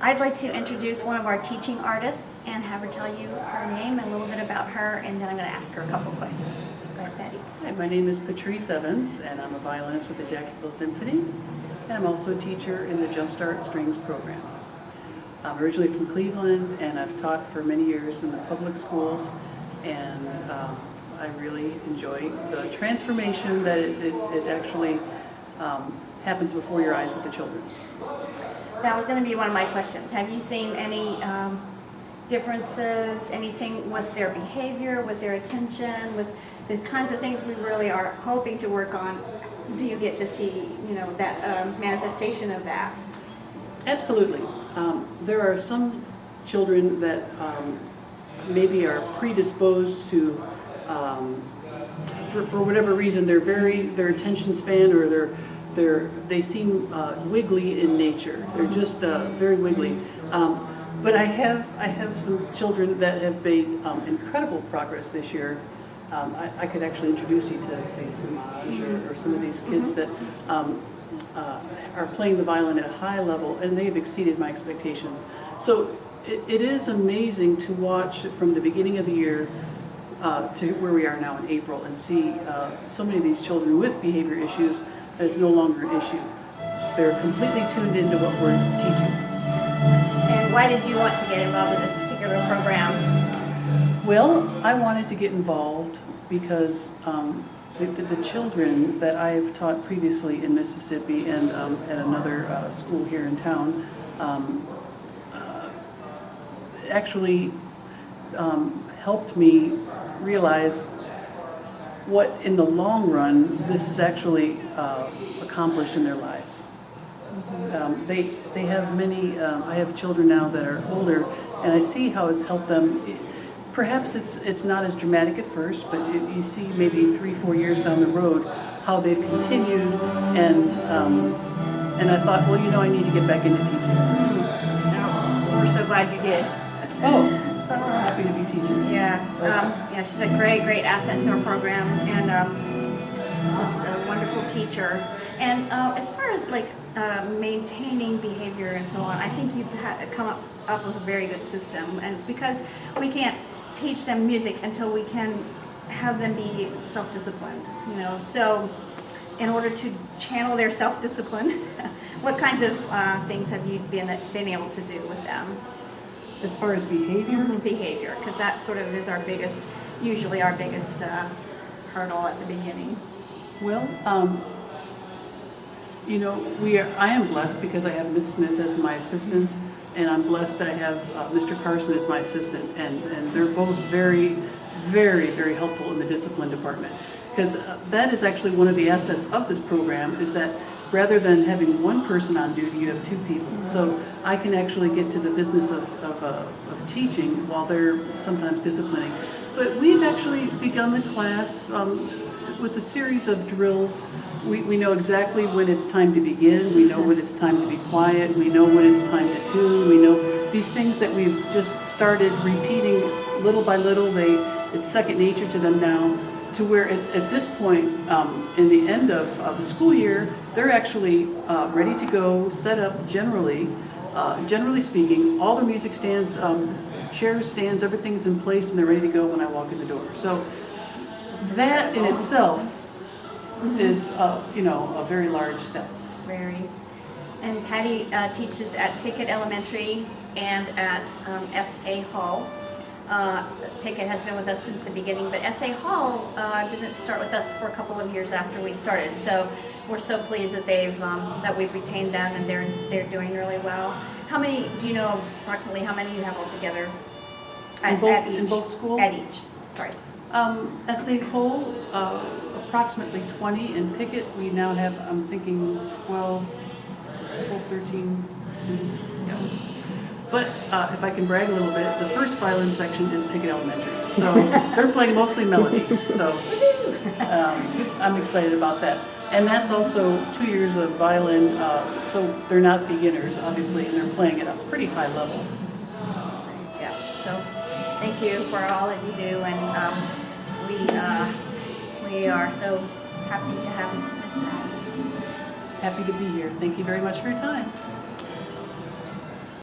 I'd like to introduce one of our teaching artists and have her tell you her name and a little bit about her, and then I'm going to ask her a couple questions. Go ahead, Patty. Hi, my name is Patrice Evans, and I'm a violinist with the JaxSymphony, and I'm also a teacher in the Jumpstart Strings program. I'm originally from Cleveland, and I've taught for many years in the public schools, and I really enjoy the transformation that it actually happens before your eyes with the children. That was going to be one of my questions. Have you seen any differences, anything with their behavior, with their attention, with the kinds of things we really are hoping to work on? Do you get to see, that manifestation of that? Absolutely. There are some children that maybe are predisposed to, for whatever reason, their attention span or they seem wiggly in nature. They're just very wiggly. But I have some children that have made incredible progress this year. I could actually introduce you to, say, Samaj or some of these kids that are playing the violin at a high level, and they've exceeded my expectations. So it is amazing to watch from the beginning of the year to where we are now in April and see so many of these children with behavior issues that it's no longer an issue. They're completely tuned into what we're teaching. And why did you want to get involved in this particular program? Well, I wanted to get involved because the children that I've taught previously in Mississippi and at another school here in town actually helped me realize what in the long run this is actually accomplished in their lives. They have many, I have children now that are older, and I see how it's helped them. Perhaps it's not as dramatic at first, but you see maybe 3-4 years down the road how they've continued, and I thought, well, I need to get back into teaching. We're so glad you did. Oh, happy to be teaching. Yes, she's a great asset to our program, and just a wonderful teacher. And as far as maintaining behavior and so on, I think you've come up with a very good system. And because we can't teach them music until we can have them be self-disciplined, So in order to channel their self-discipline, what kinds of things have you been able to do with them? As far as behavior? Behavior, because that sort of is usually our biggest hurdle at the beginning. Well, I am blessed because I have Miss Smith as my assistant, and I'm blessed I have Mr. Carson as my assistant, and they're both very, very, very helpful in the discipline department. Because that is actually one of the assets of this program, is that rather than having one person on duty, you have two people. So I can actually get to the business of teaching while they're sometimes disciplining. But we've actually begun the class with a series of drills. We know exactly when it's time to begin. We know when it's time to be quiet. We know when it's time to tune. We know these things that we've just started repeating little by little. It's second nature to them now, to where at this point, in the end of the school year, they're actually ready to go, set up generally speaking. All the music stands, chairs, stands, everything's in place, and they're ready to go when I walk in the door. So that in itself is, a very large step. Very. And Patty teaches at Pickett Elementary and at S.A. Hall. Pickett has been with us since the beginning, but S.A. Hall didn't start with us for a couple of years after we started. So we're so pleased that that we've retained them, and they're doing really well. How many? Do you know approximately how many you have altogether? In both schools? At each. Sorry. S.A. Hall, approximately 20. In Pickett, we now have, I'm thinking, 12, 13 students. Yeah. But if I can brag a little bit, the first violin section is Pickett Elementary. So they're playing mostly melody. So I'm excited about that. And that's also 2 years of violin, so they're not beginners, obviously, and they're playing at a pretty high level. Yeah, so thank you for all that you do, and we are so happy to have Miss Patty. Happy to be here. Thank you very much for your time.